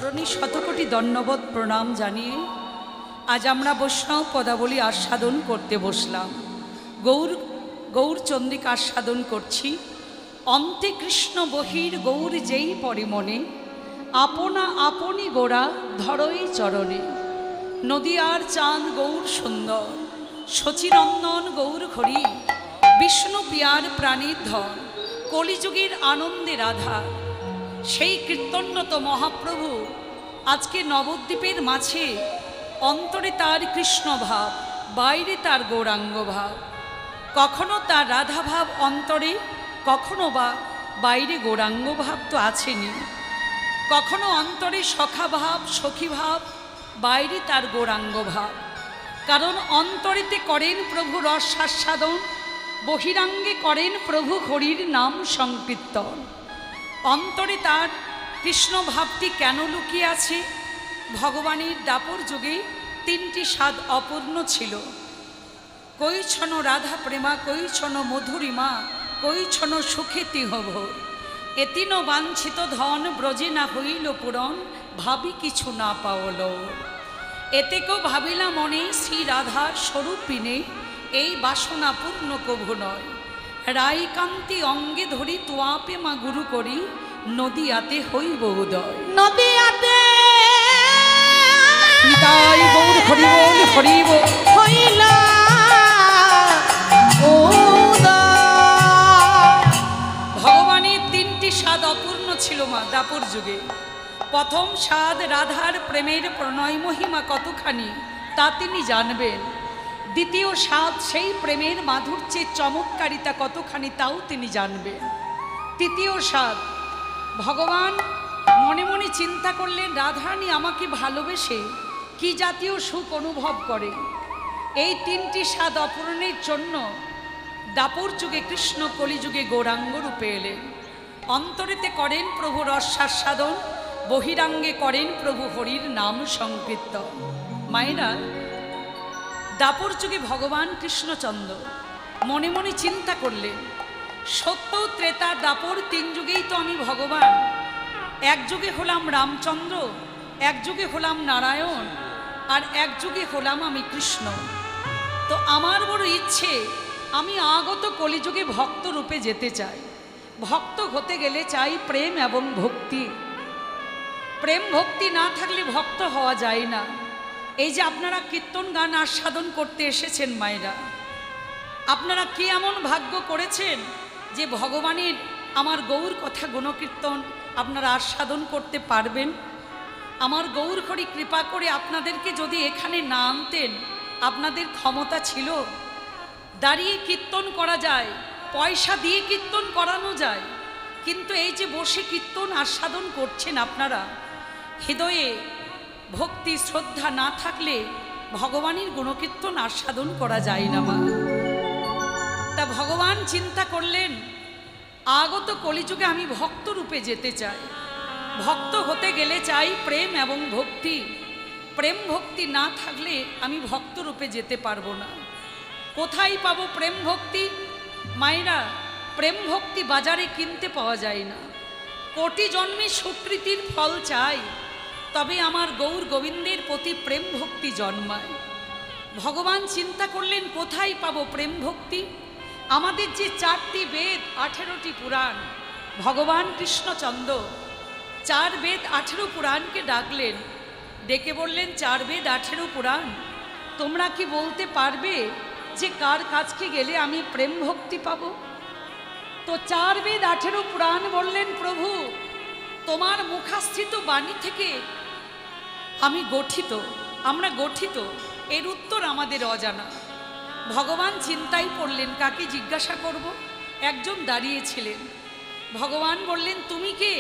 চরণে শতকোটি দণ্ডবত প্রণাম জানিয়ে আজ আমরা বৈষ্ণব পদাবলী আস্বাদন করতে বসলাম। গৌরচন্দ্রিকা আস্বাদন করছি। অন্তে কৃষ্ণ বহির গৌর যেই পরে মনে, আপনা আপনি গোড়া ধরই চরণে। নদীয়ার চাঁদ গৌর সুন্দর, শচীনন্দন গৌর হরি, বিষ্ণু পিয়ার প্রাণীর ধন, কলিযুগের আনন্দে রাধা। সেই কীর্তনরত মহাপ্রভু আজকে নবদ্বীপের মাঝে, অন্তরে তার কৃষ্ণ ভাব, বাইরে তার গৌরাঙ্গ ভাব। কখনো তার রাধা ভাব অন্তরে, কখনো বা বাইরে গৌরাঙ্গ ভাব তো আছেনি। কখনো অন্তরে সখা ভাব, সখী ভাব, বাইরে তার গৌরাঙ্গ ভাব। কারণ অন্তরেতে করেন প্রভু রস আস্বাদন, বহিরাঙ্গে করেন প্রভু হরির নাম সংকীর্তন। অন্তরে তার কৃষ্ণ ভাবটি কেন লুকিয়ে আছে? ভগবানের দাপর যুগে তিনটি স্বাদ অপূর্ণ ছিল। কৈছন রাধা প্রেমা, কৈছন মধুরিমা, কৈছন সুখে তিহভোর। এতিন বাঞ্ছিত ধন ব্রজে না হইল পূরণ, ভাবি কিছু না পাওল। এতেকেও ভাবিলা মনে শ্রী রাধার স্বরূপিনে, এই বাসনা পূর্ণ কভু নয়। রায়কান্তি অঙ্গে ধরি তোয়াপে মা গুরু করি, নদীয়াতে হইব উদয়। নদীয়াতে নিতাই গৌর হরি বল, হরি বল হইলা ভগবানের তিনটি স্বাদ অপূর্ণ ছিল মা দাপর যুগে। প্রথম স্বাদ রাধার প্রেমের প্রণয় মহিমা কতখানি তা তিনি জানবেন। দ্বিতীয় স্বাদ সেই প্রেমের মাধুর্যের চমৎকারিতা কতখানি তাও তিনি জানবেন। তৃতীয় স্বাদ ভগবান মনে মনে চিন্তা করলেন, রাধারানী আমাকে ভালোবেসে কি জাতীয় সুখ অনুভব করে। এই তিনটি স্বাদ অপূরণের জন্য দাপর যুগে কৃষ্ণ কলিযুগে গৌরাঙ্গ রূপে এলেন। অন্তরেতে করেন প্রভু রসাস্বাদন, বহিরাঙ্গে করেন প্রভু হরির নাম সংকীর্তন। মায়েরা, দাপর যুগে ভগবান কৃষ্ণচন্দ্র মনে মনে চিন্তা করলেন, সত্য ত্রেতা দাপর তিন যুগেই তো আমি ভগবান। এক যুগে হলাম রামচন্দ্র, এক যুগে হলাম নারায়ণ, আর এক যুগে হলাম আমি কৃষ্ণ। তো আমার বড় ইচ্ছে, আমি আগত কলিযুগে ভক্ত রূপে যেতে চাই। ভক্ত হতে গেলে চাই প্রেম এবং ভক্তি। প্রেম ভক্তি না থাকলে ভক্ত হওয়া যায় না। এই যে আপনারা কীর্তন গান আস্বাদন করতে এসেছেন মায়েরা, আপনারা কি এমন ভাগ্য করেছেন যে ভগবানের আমার গৌর কথা গুণকীর্তন আপনারা আস্বাদন করতে পারবেন। আমার গৌর হরি কৃপা করে আপনাদেরকে যদি এখানে না আনতেন, আপনাদের ক্ষমতা ছিল। দাঁড়িয়ে কীর্তন করা যায়, পয়সা দিয়ে কীর্তন করানো যায়, কিন্তু এই যে বসে কীর্তন আস্বাদন করছেন আপনারা, হৃদয়ে ভক্তি শ্রদ্ধা না থাকলে ভগবানের গুণকীর্তন আস্বাদন করা যায় না মা। তা ভগবান চিন্তা করলেন, আগত কলিযুগে আমি ভক্ত রূপে যেতে চাই। ভক্ত হতে গেলে চাই প্রেম এবং ভক্তি। প্রেম ভক্তি না থাকলে আমি ভক্ত রূপে যেতে পারবো না। কোথায় পাবো প্রেম ভক্তি? মায়েরা, প্রেম ভক্তি বাজারে কিনতে পাওয়া যায় না। কোটি জন্মে সুকৃতির ফল চাই, তবে আমার গৌর গোবিন্দের প্রতি প্রেম ভক্তি জন্মায়। ভগবান চিন্তা করলেন, কোথায় পাবো প্রেম ভক্তি? আমাদের যে 4টি বেদ 18টি পুরাণ, ভগবান কৃষ্ণচন্দ্র 4 বেদ 18 পুরাণকে ডাকলেন, ডেকে বললেন, 4 বেদ 18 পুরাণ, তোমরা কি বলতে পারবে যে কার কাছকে গেলে আমি প্রেম ভক্তি পাবো? তো 4 বেদ 18 পুরাণ বললেন, প্রভু তোমার মুখাস্থিত বাণী থেকে আমি গঠিত, আমরা গঠিত, এর উত্তর আমাদের অজানা। ভগবান চিন্তায় পড়লেন, কাকে জিজ্ঞাসা করব? একজন দাঁড়িয়েছিলেন। ভগবান বললেন, তুমি কে?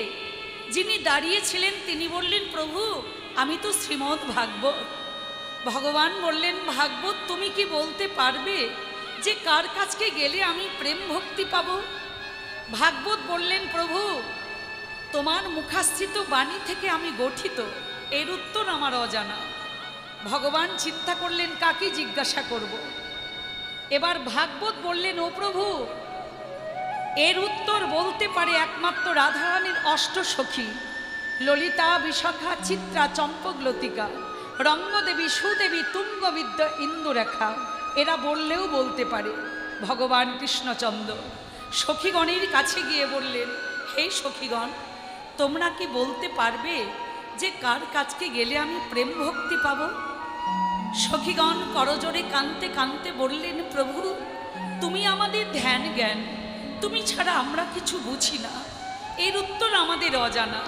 যিনি দাঁড়িয়েছিলেন তিনি বললেন, প্রভু আমি তো শ্রীমদ্ ভাগবত। ভগবান বললেন, ভাগবত তুমি কি বলতে পারবে যে কার কাছকে গেলে আমি প্রেম ভক্তি পাব? ভাগবত বললেন, প্রভু তোমার মুখাস্থিত বাণী থেকে আমি গঠিত, এর উত্তর আমার অজানা। ভগবান চিন্তা করলেন, কাকে জিজ্ঞাসা করব? এবার ভাগবত বললেন, ও প্রভু এর উত্তর বলতে পারে একমাত্র রাধারানীর অষ্টসখী ললিতা, বিশাখা, চিত্রা, চম্পক, লতিকা, রঙ্গদেবী, সুদেবী, তুঙ্গবিদ্যা, ইন্দুরেখা, এরা বললেও বলতে পারে। ভগবান কৃষ্ণচন্দ্র সখীগণের কাছে গিয়ে বললেন, হে সখীগণ, তোমরা কি বলতে পারবে যে কার কাছকে গেলে আমি প্রেম ভক্তি পাব? সখীগণ করজোড়ে কাঁদতে কাঁদতে বললেন, প্রভু তুমি আমাদের ধ্যান জ্ঞান, তুমি ছাড়া আমরা কিছু বুঝি না, এর উত্তর আমাদের অজানা।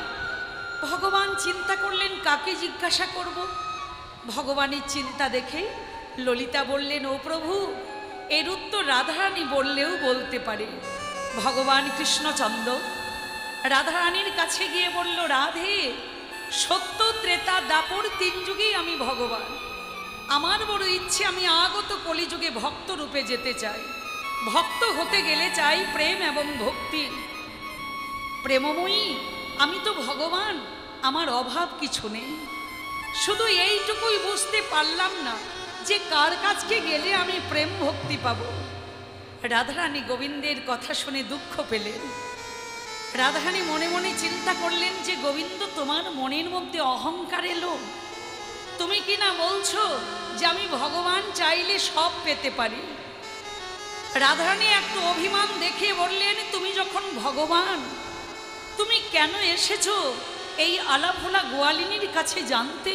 ভগবান চিন্তা করলেন কাকে জিজ্ঞাসা করব। ভগবানের চিন্তা দেখে ললিতা বললেন, ও প্রভু এর উত্তর রাধারানী বললেও বলতে পারে। ভগবান কৃষ্ণচন্দ্র রাধারানীর কাছে গিয়ে বলল, রাধে, সত্য, ত্রেতা, দাপর তিন যুগেই আমি ভগবান। আমার বড় ইচ্ছে, আমি আগত কলিযুগে ভক্ত রূপে যেতে চাই। ভক্ত হতে গেলে চাই প্রেম এবং ভক্তি। প্রেমময়ী আমি তো ভগবান, আমার অভাব কিছু নেই। শুধু এইটুকুই বুঝতে পারলাম না যে কার কাছকে গেলে আমি প্রেম ভক্তি পাব। রাধারানী গোবিন্দের কথা শুনে দুঃখ পেলেন। রাধারানী মনে মনে চিন্তা করলেন যে গোবিন্দ, তোমার মনের মধ্যে অহংকার এলো। তুমি কি না বলছো যে আমি ভগবান চাইলে সব পেতে পারি। রাধারানী একটু অভিমান দেখে বললেন, তুমি যখন ভগবান, তুমি কেন এসেছো এই আলাভোলা গোয়ালিনীর কাছে জানতে?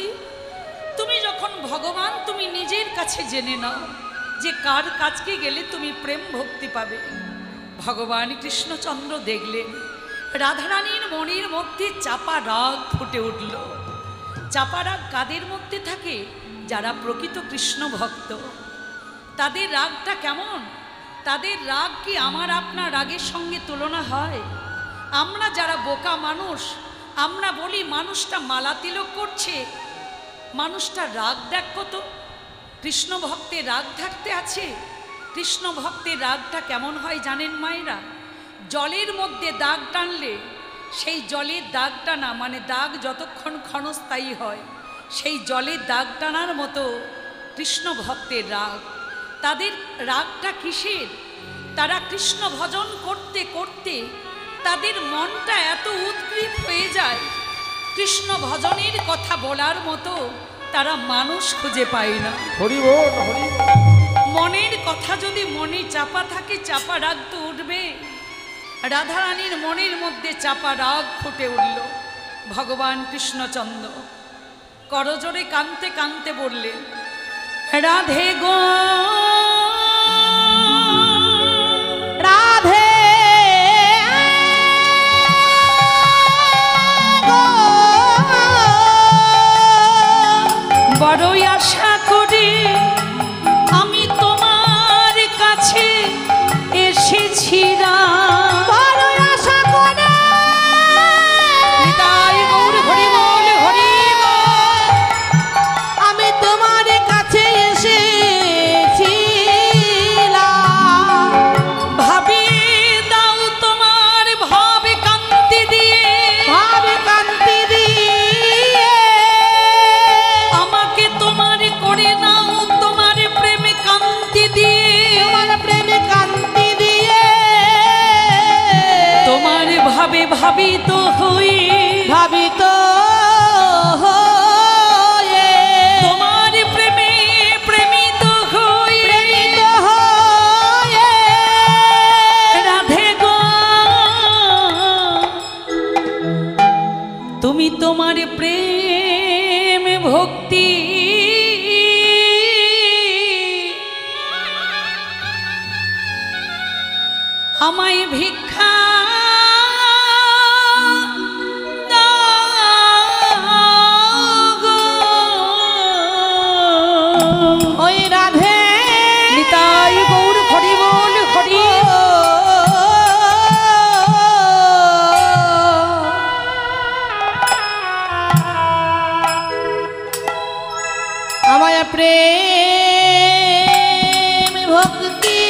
তুমি যখন ভগবান, তুমি নিজের কাছে জেনে নাও যে কার কাছকে গেলে তুমি প্রেম ভক্তি পাবে। ভগবান কৃষ্ণচন্দ্র দেখলেন রাধারানীর মনের মধ্যে চাপা রাগ ফুটে উঠল। চাপা রাগ কাদের মধ্যে থাকে? যারা প্রকৃত কৃষ্ণ ভক্ত। তাদের রাগটা কেমন? তাদের রাগ কি আমার আপনার রাগের সঙ্গে তুলনা হয়? আমরা যারা বোকা মানুষ, আমরা বলি মানুষটা মালা তিলক করছে, মানুষটা রাগ দেখ কত। কৃষ্ণ ভক্তের রাগ থাকতে আছে। কৃষ্ণ ভক্তের রাগটা কেমন হয় জানেন মায়েরা? জলের মধ্যে দাগ টানলে সেই জলের দাগ টানা, মানে দাগ যতক্ষণ ক্ষণস্থায়ী হয়, সেই জলের দাগ টানার মতো কৃষ্ণ ভক্তের রাগ। তাদের রাগটা কিসের? তারা কৃষ্ণ ভজন করতে করতে তাদের মনটা এত উদ্গ্রীব হয়ে যায়, কৃষ্ণ ভজনের কথা বলার মতো তারা মানুষ খুঁজে পায় না। হরি বল, হরি বল। মনের কথা যদি মনে চাপা থাকে, চাপা রাগ তো উঠবে। রাধারানীর মনের মধ্যে চাপা রাগ ফুটে উঠল। ভগবান কৃষ্ণচন্দ্র করজোড়ে কাঁদতে কাঁদতে বললেন, রাধে গো, রাধে বড়ই আশা করি আমি তোমার কাছে এসেছিলাম। বড়ই আশা করে নিতাই গৌর হরি বল, হরি বল। আমি তোমার কাছে এসেছিলাম। ভাবি দাও তোমার ভাব কান্তি দিয়ে, ভাব কান্তি দিয়ে আমাকে তোমার করে নাও তোমার প্রেমে কান্তি দিয়ে, তোমার প্রেমে কান্তি দিয়ে তোমার ভাবে ভাবিত হই, ভাবিত হয়ে তোমার প্রেমে প্রেমিত হই। প্রেমিত হয়ে রাধে গো, তুমি তোমার প্রেম ভক্তি আমায় ভিক্ষা দাও গো। ওই রাধে নিতাই গৌর হরি বল, হরি আমায় প্রেম ভক্তি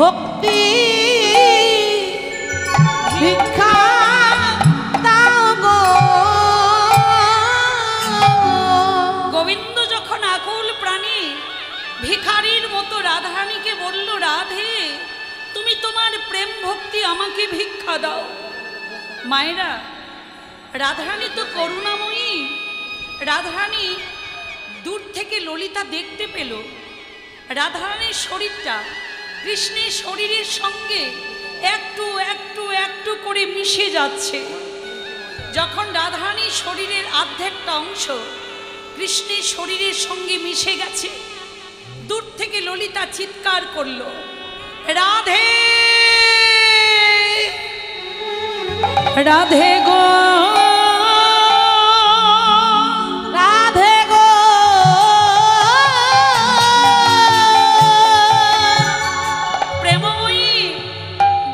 ভক্তি ভিক্ষা দাও গো। গোবিন্দ যখন আকুল প্রাণী ভিখারির মতো রাধারানীকে বলল, রাধে তুমি তোমার প্রেম ভক্তি আমাকে ভিক্ষা দাও। মায়েরা, রাধারানী তো করুণাময়ী। রাধারানী দূর থেকে ললিতা দেখতে পেল রাধারানীর শরীরটা কৃষ্ণের শরীরের সঙ্গে একটু একটু একটু করে মিশে যাচ্ছে। যখন রাধারানীর শরীরের অর্ধেকটা অংশ কৃষ্ণের শরীরের সঙ্গে মিশে গেছে, দূর থেকে ললিতা চিৎকার করল, রাধে রাধে গো, রাধে গো। প্রেমময়ী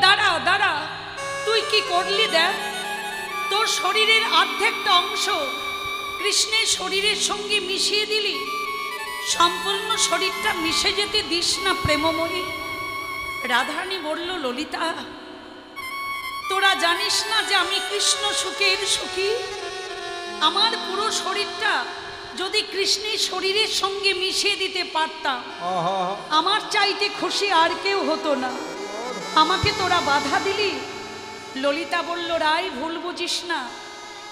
দাঁড়া দাঁড়া, তুই কি করলি দেখ। তোর শরীরের অর্ধেকটা অংশ কৃষ্ণের শরীরের সঙ্গে মিশিয়ে দিলি, সম্পূর্ণ শরীরটা মিশে যেতে দিস না প্রেমময়ী। রাধারানী বলল, ললিতা তোরা জানিস না যে আমি কৃষ্ণ সুখের সুখী? আমার পুরো শরীরটা যদি কৃষ্ণের শরীরের সঙ্গে মিশিয়ে দিতে পারতাম, আমার চাইতে খুশি আর কেউ হতো না। আমাকে তোরা বাধা দিলি। ললিতা বলল, রায় ভুল বুঝিস না।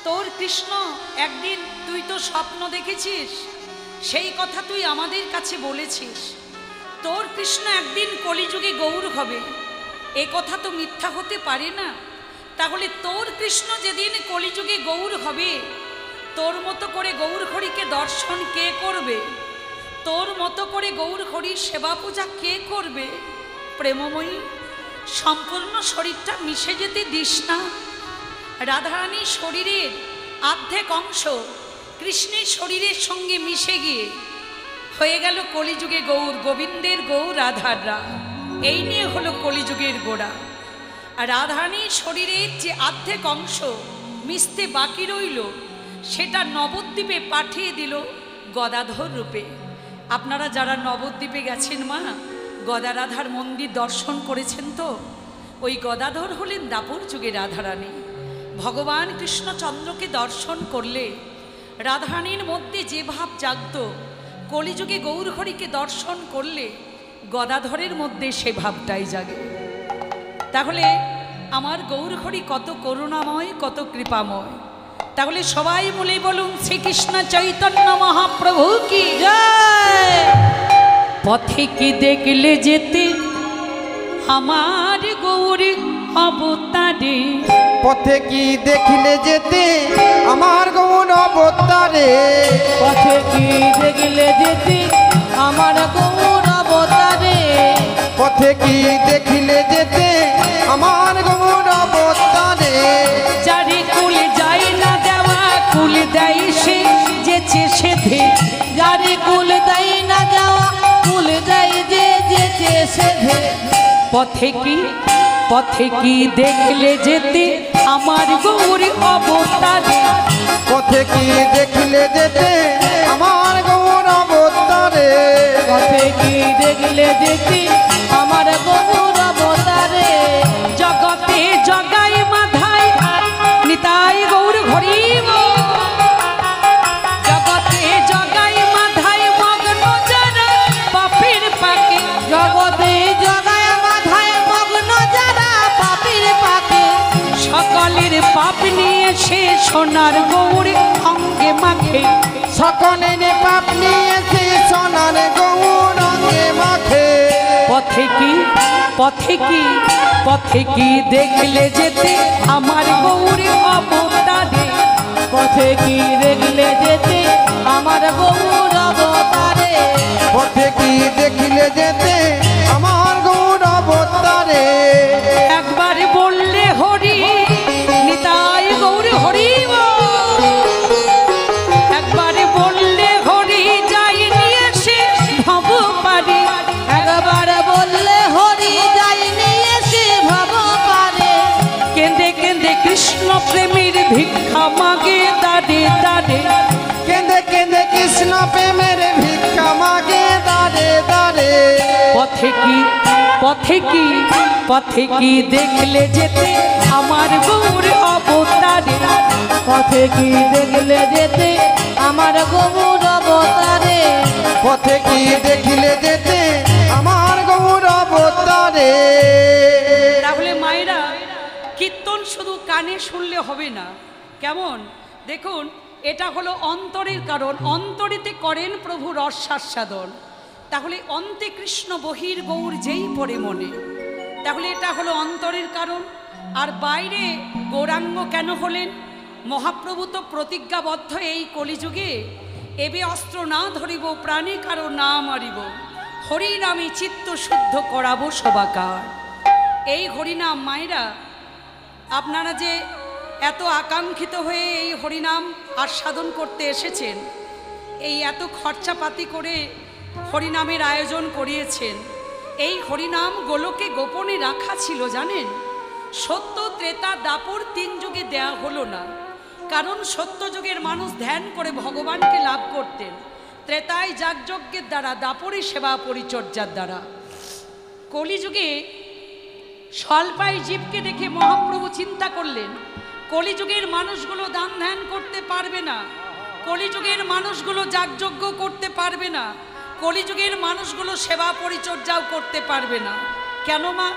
তোর কৃষ্ণ একদিন, তুই তো স্বপ্ন দেখেছিস, সেই কথা তুই আমাদের কাছে বলেছিস। তোর কৃষ্ণ একদিন কলিযুগে গৌর হবে, এ কথা তো মিথ্যা হতে পারে না। তাহলে তোর কৃষ্ণ যেদিন কলিযুগে গৌর হবে, তোর মতো করে গৌর হরিকে দর্শন কে করবে? তোর মতো করে গৌর হরির সেবা পূজা কে করবে? প্রেমময়ী, সম্পূর্ণ শরীরটা মিশে যেতে দিস না। রাধারানীর শরীরের অর্ধেক অংশ কৃষ্ণের শরীরের সঙ্গে মিশে গিয়ে হয়ে গেল কলিযুগে গৌর, গোবিন্দের গৌর, রাধার রাম। এই নিয়ে হলো কলিযুগের গোড়া। আর রাধারানীর শরীরের যে অর্ধেক অংশ মিশতে বাকি রইল, সেটা নবদ্বীপে পাঠিয়ে দিল গদাধর রূপে। আপনারা যারা নবদ্বীপে গেছেন মা, গদা রাধার মন্দির দর্শন করেছেন তো? ওই গদাধর হলেন দাপর যুগে রাধারানী। ভগবান কৃষ্ণচন্দ্রকে দর্শন করলে রাধারানীর মধ্যে যে ভাব জাগত, কলিযুগে গৌরহরিকে দর্শন করলে গদাধরের মধ্যে সে ভাবটাই জাগে। তাহলে আমার গৌরহরি কত করুণাময়, কত কৃপাময়। তাহলে সবাই বলে বলুন, শ্রীকৃষ্ণ চৈতন্য মহাপ্রভু কি জয়। পথে কি দেখলে যেতে আমার গৌরী অবতারে, পথে কি দেখিলে যেতে আমার গৌর অবতারে, পথে কি দেখলে যেতে আমার গৌর অবতারে, পথে কি দেখিলে যেতে আমার গৌর অবতারে। যারে কুল যায় না দেওয়া কুল দেয় সে, যেচে সেধে। যারে কুল দেয় না যাওয়া কুল দেয় যে যেতে সেধে। পথে কি দেখলে যেতে আমার গৌর অবতারে, পথে কি দেখিলে যেতে আমার গৌর অবতারে, পথে কি দেখলে যেতে আমার গৌর অবতারে। জগতে জগাই মাধাই নিতাই গৌর হরি। জগতে জগাই মাধাই মগ্ন যারা পাপের পাকে, জগতে জগায় মাথায় মগ্ন যারা পাপের পাকে। সকলের পাপ নিয়ে সে সোনার গৌর অঙ্গে মাখে। সকলের পাপ নিয়েছে সোনার গৌর অঙ্গে মাখে। পথে কি দেখলে যেতে আমার গৌর অবতারে, পথে কি দেখলে যেতে আমার গৌর অবতারে। পথে কি দেখিলে যেতে আমার গৌর অবতারে। একবার বললে হরি নিতাই গৌর হরি, একবার বললে হরি যাই নিয়ে সে ভব পারে। একবার বললে হরি যাই নিয়ে সে ভব পারে। কেঁদে কেঁদে কৃষ্ণ প্রেমের ভিক্ষা মাগে দাঁড়ে দাঁড়ে। কেঁদে কেঁদে কৃষ্ণ প্রেমের ভিক্ষা মাগে দাঁড়ে দাঁড়ে। পথে পথে কি দেখলে যেতে আমার গৌর অবতারে, পথে কি দেখলে যেতে আমার গৌর অবতারে, পথে কি দেখিলে যেতে আমার গৌর অবতারে। তাহলে মায়েরা কীর্তন শুধু কানে শুনলে হবে না, কেমন দেখুন, এটা হলো অন্তরের কারণ, অন্তরেতে করেন প্রভু রসাস্বাদন। তাহলে অন্তে কৃষ্ণ বহির গৌর যেই পড়ে মনে, তাহলে এটা হলো অন্তরের কারণ। আর বাইরে গৌরাঙ্গ কেন হলেন? মহাপ্রভু তো প্রতিজ্ঞাবদ্ধ এই কলিযুগে, এবে অস্ত্র না ধরিব প্রাণে কারো না মারিব, হরিনামে চিত্ত শুদ্ধ করাবো সবাকার। এই হরিনাম মায়েরা, আপনারা যে এত আকাঙ্ক্ষিত হয়ে এই হরিনাম আস্বাদন করতে এসেছেন, এই এত খরচাপাতি করে হরিনামের আয়োজন করিয়েছেন, এই হরিনাম গোলকে গোপনে রাখা ছিল জানেন। সত্য, ত্রেতা, দাপর 3 যুগে দেয়া হলো না, কারণ সত্য যুগের মানুষ ধ্যান করে ভগবানকে লাভ করতেন, ত্রেতায় যাগযজ্ঞের দ্বারা, দাপরে সেবা পরিচর্যার দ্বারা। কলিযুগে স্বল্পায় জীবকে দেখে মহাপ্রভু চিন্তা করলেন, কলিযুগের মানুষগুলো দান ধ্যান করতে পারবে না, কলিযুগের মানুষগুলো যাগযজ্ঞ করতে পারবে না, কলিযুগের মানুষগুলো সেবা পরিচর্যাও করতে পারবে না। কেন মা?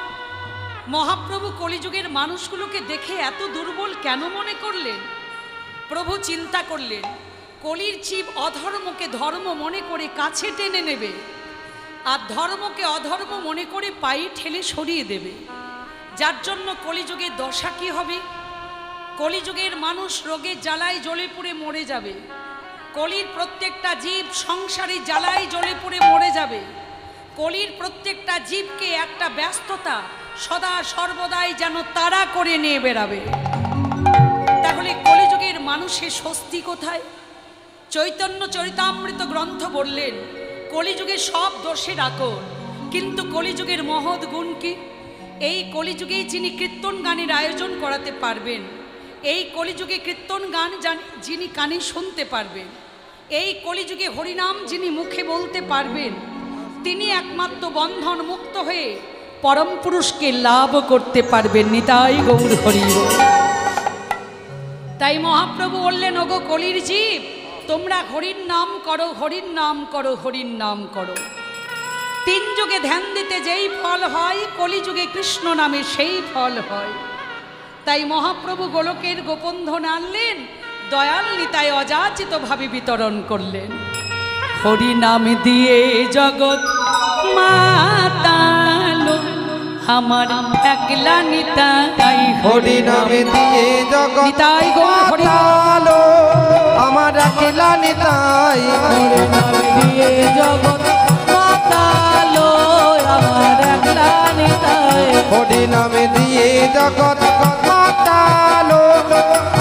মহাপ্রভু কলিযুগের মানুষগুলোকে দেখে এত দুর্বল কেন মনে করলেন? প্রভু চিন্তা করলেন, কলির জীব অধর্মকে ধর্ম মনে করে কাছে টেনে নেবে, আর ধর্মকে অধর্ম মনে করে পায়ে ঠেলে সরিয়ে দেবে, যার জন্য কলিযুগের দশা কি হবে? কলিযুগের মানুষ রোগে জ্বালায় জ্বলে পুড়ে মরে যাবে, কলির প্রত্যেকটা জীব সংসারে জ্বালায় জ্বলে পুড়ে মরে যাবে, কলির প্রত্যেকটা জীবকে একটা ব্যস্ততা সদা সর্বদাই যেন তাড়া করে নিয়ে বেড়াবে। তাহলে কলিযুগের মানুষের স্বস্তি কোথায়? চৈতন্য চরিতামৃত গ্রন্থ বললেন, কলিযুগে সব দোষের আকর, কিন্তু কলিযুগের মহৎ গুণ কি? এই কলিযুগে যিনি কীর্তন গানের আয়োজন করাতে পারবেন, এই কলিযুগে কীর্তন গান যিনি কানে শুনতে পারবেন, এই কলিযুগে হরিনাম যিনি মুখে বলতে পারবেন, তিনি একমাত্র বন্ধন মুক্ত হয়ে পরম পুরুষকে লাভ করতে পারবেন। নিতাই গৌর হরি বল। তাই মহাপ্রভু বললেন, ওগো কলির জীব, তোমরা হরির নাম করো, হরির নাম করো, হরির নাম করো। 3 যুগে ধ্যান দিতে যেই ফল হয়, কলিযুগে কৃষ্ণ নামে সেই ফল হয়। তাই মহাপ্রভু গোলকের গোপন ধন আনলেন, দয়াল নিতাই অযাচিত ভাবে বিতরণ করলেন। হরি নাম দিয়ে জগৎ মাতালো, আমার একলা নিতাই, হরি নামে দিয়ে জগৎ নিতাই গৌর হরি মাতালো, আমার একলা নিতাই, হরি নাম দিয়ে জগৎ মাতালো, আমার একলা নিতাই, হরি নামে দিয়ে জগৎ মাতালো,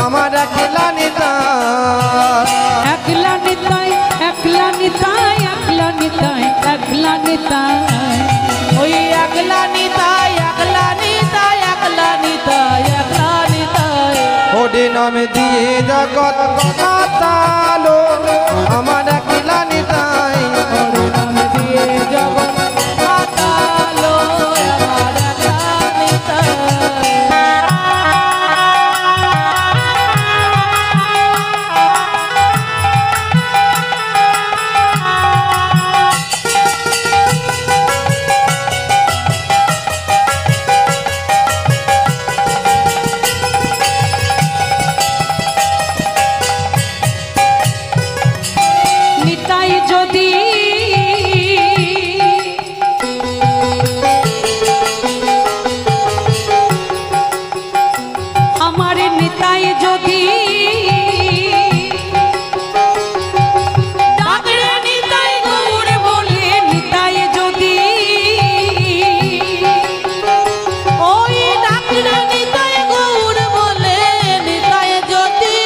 আমার একলা নিতাই, একলা নিতাই, একলা নিতাই, একলা নিতাই, একলা নিতাই, ওই একলা নিতাই, একলা নিতাই, একলা নিতাই, একলা নিতাই, হরি নামে দিয়ে জগৎ মাতালো, আমার একলা নিতাই, হরি নাম দিয়ে জগৎ মাতালো, আমার একলা নিতাই। নিতাই যদি আমার নিতাই যদি ডাকরে নিতাই গৌর বলে, নিতাই যদি ওই ডাকরে নিতাই গৌর বলে, নিতাই যদি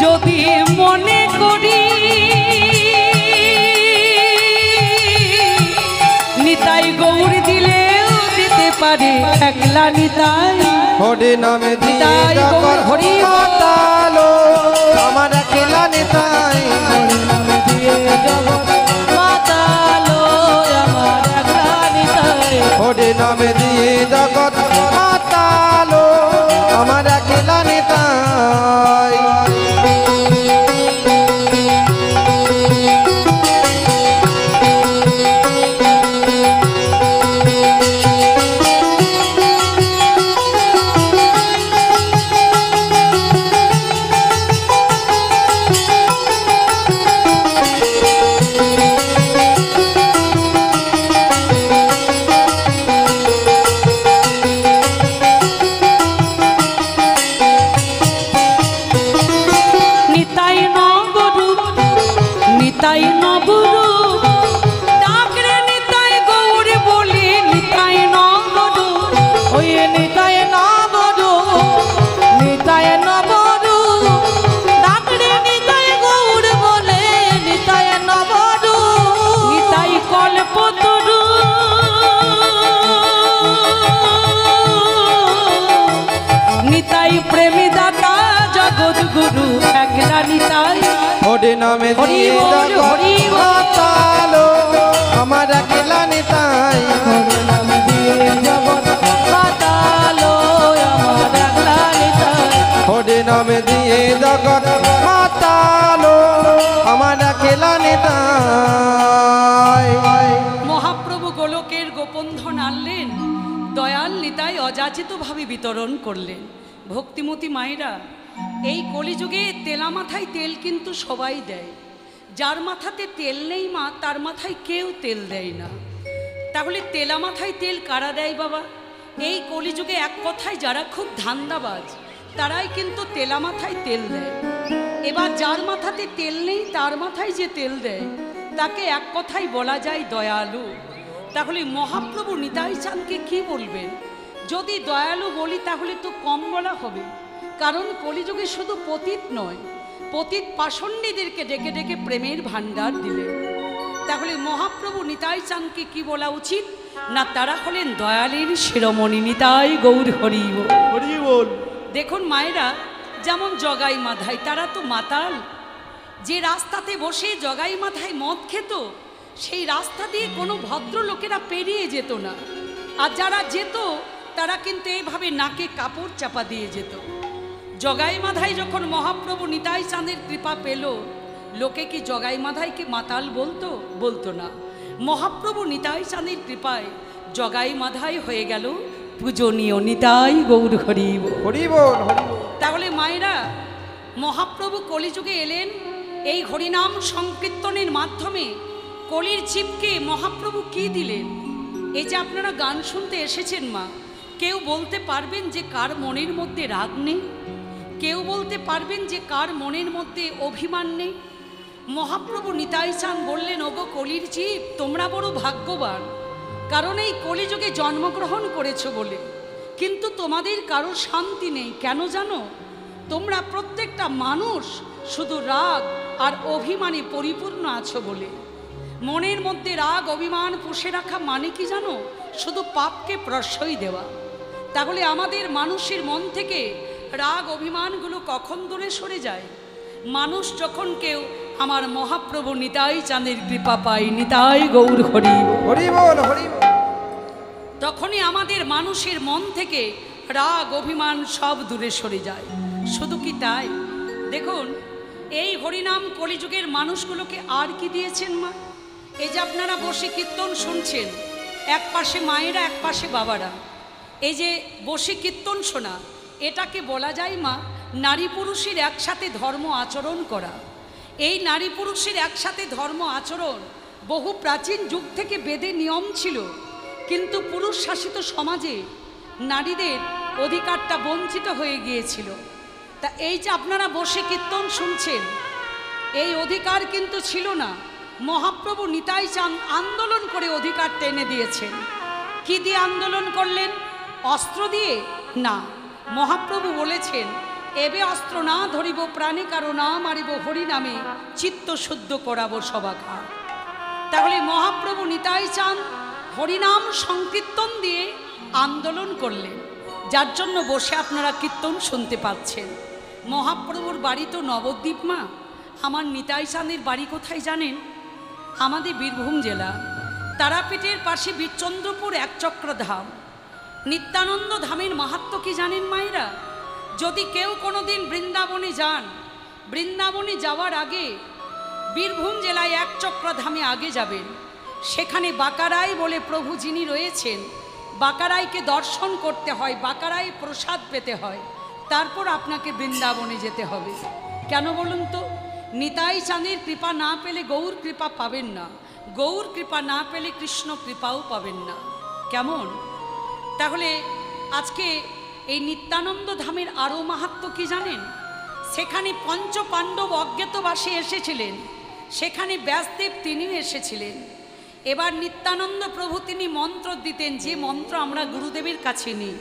যদি মনে করি নিতাই গৌর দিলেও দিতে পারে, একলা নিতাই, হরি নামে দিয়ে নিতাই গৌর জগৎ হরি বল। মাতালো, আমার একলা নিতাই, হরি নাম দিয়ে জগৎ মাতালো, আমার হরি নামে দিয়ে জগৎ মাতালো আমার একলা নিতাই নিতাই নবরূপ নিতাই নবরূপ ডাকরে নিতাই গৌর বলি নিতাই নবরূপ ওই নিতাই নবরূপ নিতাই নবরূপ ডাকরে নিতাই গৌর বলে নিতাই নবরূপ নিতাই কল্পতরু নিতাই প্রেমী দাতা জগৎ গুরু একলা নিতাই হরি নামে হরি দিয়ে বল, জগৎ হরি বল। মাতালো আমার একলা নিতাই হরি নাম দিয়ে জগৎ মাতালো আমার একলা নিতাই হরি নামে দিয়ে জগৎ মাতালো আমার একলা নিতাই মহাপ্রভু গোলকের গোপন ধন আনলেন দয়াল নিতাই অযাচিতভাবে বিতরণ করলেন। ভক্তিমতী মায়েরা, এই কলিযুগে তেলা মাথায় তেল কিন্তু সবাই দেয়, যার মাথাতে তেল নেই মা তার মাথায় কেউ তেল দেয় না। তাহলে তেলা মাথায় তেল কারা দেয় বাবা? এই কলিযুগে এক কথায় যারা খুব ধান্দাবাজ তারাই কিন্তু তেলা মাথায় তেল দেয়। এবার যার মাথাতে তেল নেই তার মাথায় যে তেল দেয় তাকে এক কথায় বলা যায় দয়ালু। তাহলে মহাপ্রভু নিতাই চাঁদকে কি বলবেন? যদি দয়ালু বলি তাহলে তো কম বলা হবে, কারণ কলিযুগে শুধু পতিত নয়, পতিত পাষণ্ডীদেরকে ডেকে ডেকে প্রেমের ভাণ্ডার দিলেন। তাহলে মহাপ্রভু নিতাই চাঁদকে কি বলা উচিত না? তারা হলেন দয়ালের শিরোমণি নিতাই গৌর হরি বল। হরি বল। দেখুন মায়েরা, যেমন জগাই মাথায় তারা তো মাতাল, যে রাস্তাতে বসে জগাই মাথায় মদ খেত সেই রাস্তা দিয়ে কোনো ভদ্রলোকেরা পেরিয়ে যেত না, আর যারা যেত তারা কিন্তু এইভাবে নাকে কাপড় চাপা দিয়ে যেত। জগাই মাথায় যখন মহাপ্রভু নিতাই চাঁদের কৃপা পেল, লোকে কি জগাই মাথাইকে মাতাল বলতো? বলতো না। মহাপ্রভু নিতাই চাঁদের কৃপায় জগাই মাথায় হয়ে গেল পূজনীয় নিতাই গৌর হরি বল। হরি বল, হরি বল। তাহলে মায়েরা, মহাপ্রভু কলিযুগে এলেন এই হরিনাম সংকীর্তনের মাধ্যমে। কলির জীবকে মহাপ্রভু কি দিলেন? এই যে আপনারা গান শুনতে এসেছেন মা, কেউ বলতে পারবেন যে কার মনের মধ্যে রাগ নেই? কেউ বলতে পারবেন যে কার মনের মধ্যে অভিমান নেই? মহাপ্রভু নিতাই চাঁদ বললেন, ওগো কলির জীব, তোমরা বড় ভাগ্যবান, কারণ এই কলিযুগে জন্মগ্রহণ করেছো বলে। কিন্তু তোমাদের কারো শান্তি নেই। কেন জানো? তোমরা প্রত্যেকটা মানুষ শুধু রাগ আর অভিমানে পরিপূর্ণ আছো বলে। মনের মধ্যে রাগ অভিমান পুষে রাখা মানে কি জানো? শুধু পাপকে প্রশ্রয় দেওয়া। তাহলে আমাদের মানুষের মন থেকে রাগ অভিমানগুলো কখন দূরে সরে যায়? মানুষ যখন কেউ আমার মহাপ্রভু নিতাই চাঁদের কৃপা পাই, নিতাই গৌর হরি বল। হরি বল, হরি বল। তখনই আমাদের মানুষের মন থেকে রাগ অভিমান সব দূরে সরে যায়। শুধু কি তাই? দেখুন, এই হরিনাম কলিযুগের মানুষগুলোকে আর কি দিয়েছেন মা? এই যে আপনারা বসে কীর্তন শুনছেন, এক পাশে মায়েরা এক পাশে বাবারা, এই যে বসে কীর্তন শোনা, এটাকে বলা যায় মা নারী পুরুষের একসাথে ধর্ম আচরণ করা। এই নারী পুরুষের একসাথে ধর্ম আচরণ বহু প্রাচীন যুগ থেকে বেদে নিয়ম ছিল, কিন্তু পুরুষ শাসিত সমাজে নারীদের অধিকারটা বঞ্চিত হয়ে গিয়েছিল। তা এই যে আপনারা বসে কীর্তন শুনছেন, এই অধিকার কিন্তু ছিল না। মহাপ্রভু নিতাই চাঁদ আন্দোলন করে অধিকারটা এনে দিয়েছেন। কি দিয়ে আন্দোলন করলেন? অস্ত্র দিয়ে না। মহাপ্রভু বলেছেন, এবে অস্ত্র না ধরিব প্রাণে কারো না মারিব হরি নামে চিত্ত শুদ্ধ করাবো সবাকা। তাহলে মহাপ্রভু নিতাই চাঁদ হরিনাম সংকীর্তন দিয়ে আন্দোলন করলেন, যার জন্য বসে আপনারা কীর্তন শুনতে পাচ্ছেন। মহাপ্রভুর বাড়ি তো নবদ্বীপ মা। আমার নিতাই চাঁদের বাড়ি কোথায় জানেন? আমাদের বীরভূম জেলা। তারাপীঠের পাশে বীরচন্দ্রপুর একচক্র ধাম। নিত্যানন্দ ধামের মাহাত্ম্য কি জানেন মায়েরা? যদি কেউ কোনোদিন বৃন্দাবনে যান, বৃন্দাবনে যাওয়ার আগে বীরভূম জেলায় একচক্র ধামে আগে যাবেন। সেখানে বাঁকারাই বলে প্রভু যিনি রয়েছেন, বাঁকারাইকে দর্শন করতে হয়, বাঁকারাই প্রসাদ পেতে হয়, তারপর আপনাকে বৃন্দাবনে যেতে হবে। কেন বলুন তো? নিতাই চাঁদের কৃপা না পেলে গৌর কৃপা পাবেন না, গৌর কৃপা না পেলে কৃষ্ণ কৃপাও পাবেন না। কেমন? তাহলে আজকে এই নিত্যানন্দ ধামের আরও মাহাত্ম্য কি জানেন? সেখানে পঞ্চ পাণ্ডব অজ্ঞাতবাসে এসেছিলেন, সেখানে ব্যাসদেব তিনিও এসেছিলেন। এবার নিত্যানন্দ প্রভু তিনি মন্ত্র দিতেন, যে মন্ত্র আমরা গুরুদেবের কাছে নিই।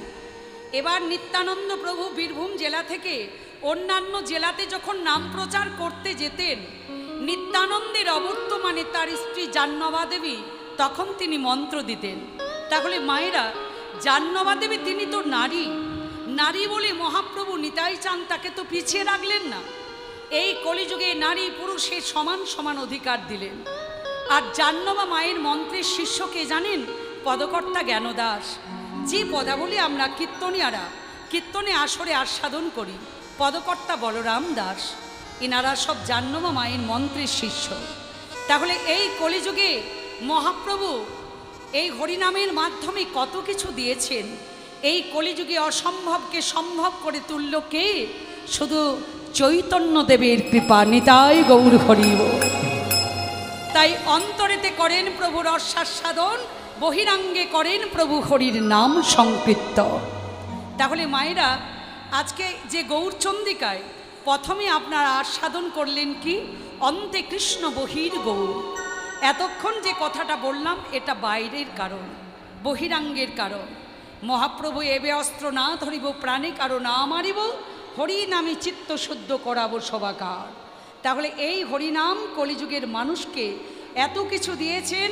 এবার নিত্যানন্দ প্রভু বীরভূম জেলা থেকে অন্যান্য জেলাতে যখন নাম প্রচার করতে যেতেন, নিত্যানন্দের অবর্তমানে তার স্ত্রী জাহ্নবা দেবী তখন তিনি মন্ত্র দিতেন। তাহলে মায়েরা, জাহ্নবা দেবী তিনি তো নারী, নারী বলে মহাপ্রভু নিতাই চাঁদ তাকে তো পিছিয়ে রাখলেন না। এই কলিযুগে নারী পুরুষের সমান সমান অধিকার দিলেন। আর জাহ্নবা মায়ের মন্ত্রের শিষ্যকে জানেন? পদকর্তা জ্ঞানদাস। যে পদাবলী আমরা কীর্তনিয়ারা কীর্তনে আসরে আস্বাদন করি, পদকর্তা বলরাম দাস, এনারা সব জাহ্নবা মায়ের মন্ত্রের শিষ্য। তাহলে এই কলিযুগে মহাপ্রভু এই হরিনামের মাধ্যমে কত কিছু দিয়েছেন। এই কলিযুগে অসম্ভবকে সম্ভব করে তুলল কে? শুধু চৈতন্য দেবের কৃপা। নিতাই গৌর হরি বল। তাই অন্তরেতে করেন প্রভুর রসাস্বাদন, বহিরাঙ্গে করেন প্রভু হরির নাম সংকীর্ত। তাহলে মায়েরা, আজকে যে গৌরচন্দিকায় প্রথমে আপনারা আস্বাদন করলেন কি? অন্তে কৃষ্ণ বহির গৌর। এতক্ষণ যে কথাটা বললাম এটা বাইরের কারণ, বহিরাঙ্গের কারণ। মহাপ্রভু এবে অস্ত্র না ধরিব, প্রাণে কারো না মারিব, হরি নামে চিত্ত শুদ্ধ করাবো সবাকার। তাহলে এই হরিনাম কলিযুগের মানুষকে এত কিছু দিয়েছেন।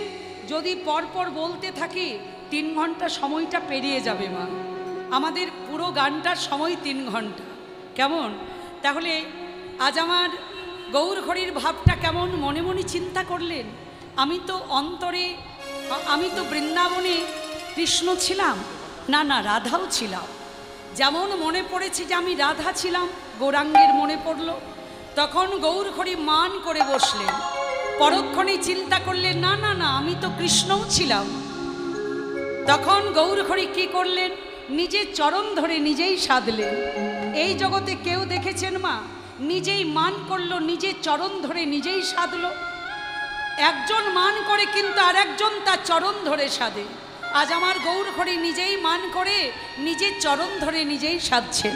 যদি পরপর বলতে থাকি 3 ঘন্টা সময়টা পেরিয়ে যাবে মা। আমাদের পুরো গানটার সময় 3 ঘন্টা। কেমন? তাহলে আজ আমার গৌর হরির ভাবটা কেমন মনে মনে চিন্তা করলেন? আমি তো অন্তরে, আমি তো বৃন্দাবনে কৃষ্ণ ছিলাম না, না রাধাও ছিলাম। যেমন মনে পড়েছে যে আমি রাধা ছিলাম, গৌরাঙ্গের মনে পড়ল, তখন গৌর হরি মান করে বসলেন। পরক্ষণে চিন্তা করলেন, না না না আমি তো কৃষ্ণও ছিলাম। তখন গৌর হরি কি করলেন? নিজের চরণ ধরে নিজেই সাধলেন। এই জগতে কেউ দেখেছেন মা নিজেই মান করলো, নিজের চরণ ধরে নিজেই সাধলো? একজন মান করে কিন্তু আর একজন তার চরণ ধরে সাধে। আজ আমার গৌর হরি নিজেই মান করে নিজের চরণ ধরে নিজেই সাধছেন।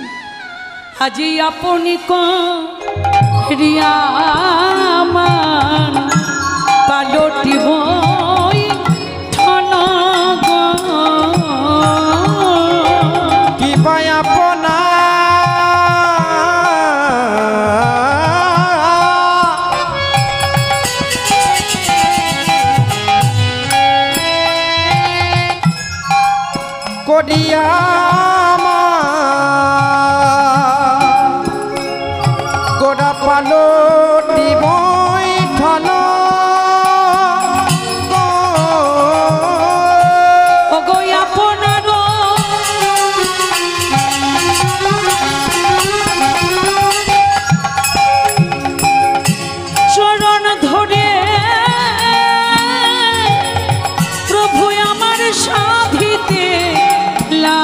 আজি আপনি করিয়া মান পালটিব কি পায় আপনা করিয়া গোড়া পালো দিবই ঠন চরণ ধরে প্রভু আমার সাধিতে লা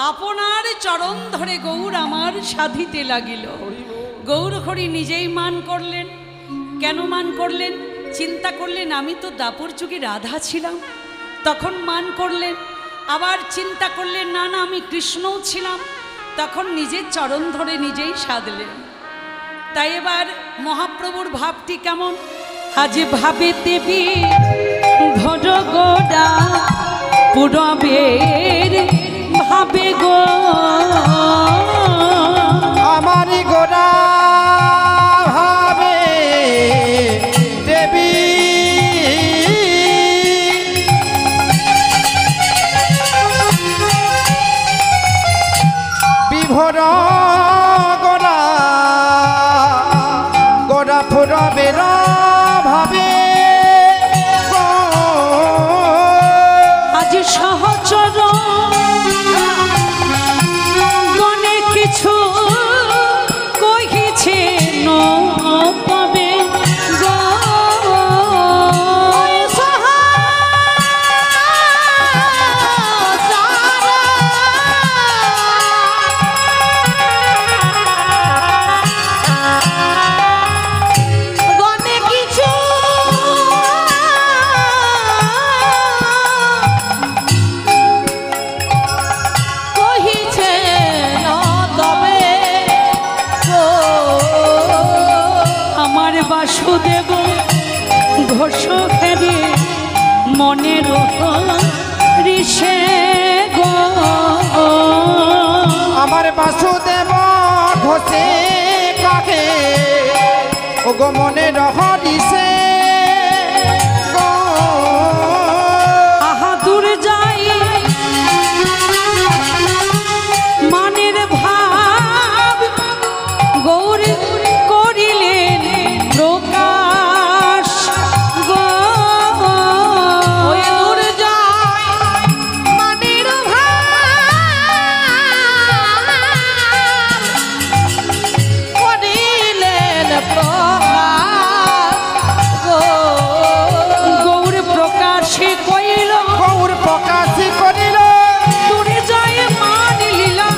আপনার চরণ ধরে গৌর আমার সাধিতে লাগিল। গৌর হরি নিজেই মান করলেন। কেন মান করলেন? চিন্তা করলেন আমি তো দাপর যুগে রাধা ছিলাম, তখন মান করলেন। আবার চিন্তা করলেন না না আমি কৃষ্ণও ছিলাম, তখন নিজের চরণ ধরে নিজেই সাধলেন। তাই এবার মহাপ্রভুর ভাবটি কেমন? আজ ভাবে দেবী ধর গোডা পুরবের ভাবে গো আমারি গোরা ভাবে দেবী বিভোর গোরা গোরা পুরবের ভাবে গো। আজ সহচর গনে কিছু কহিছে নবে গো গনে কিছু কহিছে তবে গো। আমার বাসুদেব ঘোষ ফেরে মনের ঋষে গো আমার বাসুদেব ঘোষে কাকে ও গো মনে রহরিসে গো। আহা দূর যাই মানের ভাব গৌর করিলেন প্রকাশ গো ওই দূর যায় মানের ভাব করিলেন প্রকাশ গো। গৌর প্রকাশে কইল গৌর প্রকাশ করিল দূরে যায় মান লীলা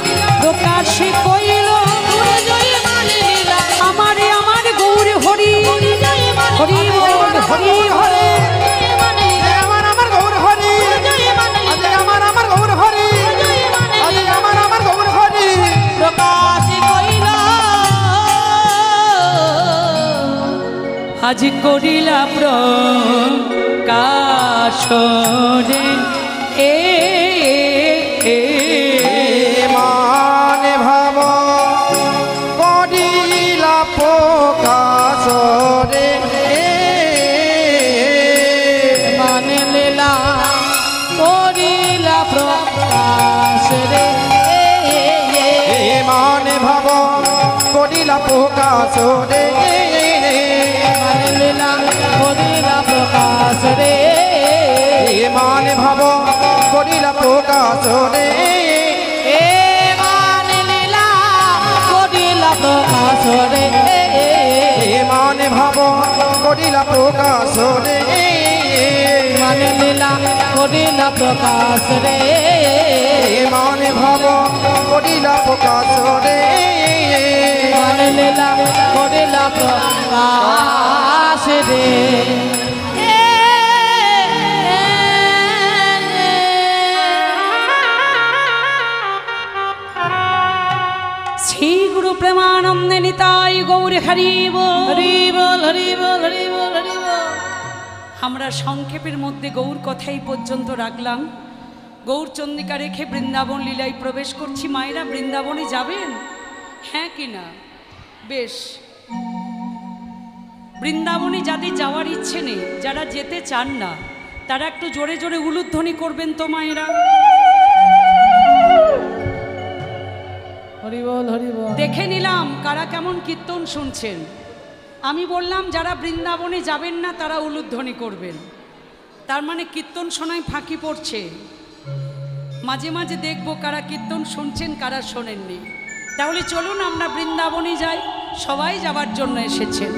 প্রকাশে কইল দূরে যায় মান লীলা আমারে আমার গৌর হরি হরি বল হরি হরি আমার আমার গৌর হরি আজ আমার গৌর হরি আজ আমার গৌর হরি প্রকাশ কইল আজ করিলা প্রকাশ রে এ মানে ভাব করিলা প্রকাশ রে মানে লীলা করিলা প্রকাশ রে মানে ভাব করিলা প্রকাশ রে মানে লীলা করিলা প্রকাশ রে মানে ভাব করিলা প্রকাশ রে মানে লীলা করিলা প্রকাশ রে মানে ভাব করিলা প্রকাশ রে মানে লীলা করিলা প্রকাশ রে মানে ভাব করিলা প্রকাশ রে মানে লীলা করিলা প্রকাশ রে শ্রী গুরু প্রেমানন্দে নিতাই গৌর হরি বল। হরি বল হরি বল হরি বল হরি বল। আমরা সংক্ষেপের মধ্যে গৌর কথাই পর্যন্ত রাখলাম। গৌর চন্দ্রিকা রেখে বৃন্দাবন লীলায় প্রবেশ করছি। মায়েরা বৃন্দাবনে যাবেন? হ্যাঁ কি না? বেশ, বৃন্দাবনে যাদের যাওয়ার ইচ্ছে নেই, যারা যেতে চান না, তারা একটু জোরে জোরে উলুধ্বনি করবেন তো মায়েরা। হরি বল হরি বল। দেখে নিলাম কারা কেমন কীর্তন শুনছেন। আমি বললাম যারা বৃন্দাবনে যাবেন না তারা উলুধ্বনি করবেন, তার মানে কীর্তন শোনায় ফাঁকি পড়ছে। মাঝে মাঝে দেখবো কারা কীর্তন শুনছেন কারা শোনেননি। তাহলে চলুন আমরা বৃন্দাবনে যাই, সবাই যাবার জন্য এসেছেন।